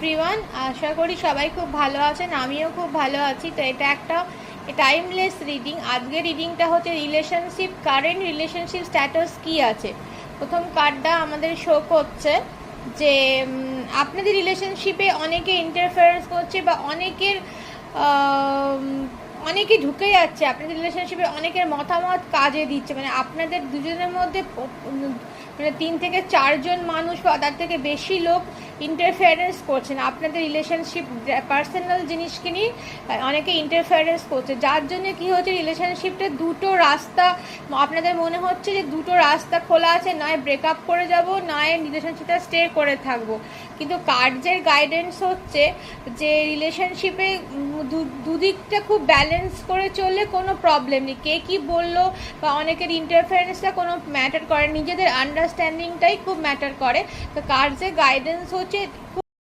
Everyone, আশা করি সবাই খুব ভালো আছেন। আমিও খুব ভালো আছি। তো এটা একটা টাইমলেস রিডিং। আজকের রিডিংটা হচ্ছে রিলেশনশিপ, কারেন্ট রিলেশনশিপ স্ট্যাটাস কী আছে। প্রথম কার্ডটা আমাদের শো করছে যে আপনাদের রিলেশনশিপে অনেকে ইন্টারফেয়ারেন্স করছে বা অনেকে ঢুকে যাচ্ছে আপনাদের রিলেশনশিপে, অনেকের মতামত কাজে দিচ্ছে। মানে আপনাদের দুজনের মধ্যে মানে 3 থেকে 4 জন মানুষ বা তার থেকে বেশি লোক ইন্টারফেয়ারেন্স করছেন আপনাদের রিলেশনশিপ, পার্সোনাল জিনিসকে নিয়ে অনেকে ইন্টারফেয়ারেন্স করছে, যার জন্য কি হচ্ছে রিলেশনশিপটা দুটো রাস্তা, আপনাদের মনে হচ্ছে যে দুটো রাস্তা খোলা আছে, নয় ব্রেকআপ করে যাব, নয় রিলেশনশিপটা স্টে করে থাকবো। কিন্তু কার্ডসের গাইডেন্স হচ্ছে যে রিলেশনশিপে দুদিকটা খুব ব্যালেন্স করে চললে কোনো প্রবলেম নেই। কে কী বললো বা অনেকের ইন্টারফারেন্সটা কোনো ম্যাটার করে, নিজেদের আন্ডারস্ট্যান্ডিংটাই খুব ম্যাটার করে। তো কার্ডসের গাইডেন্স হচ্ছে খুব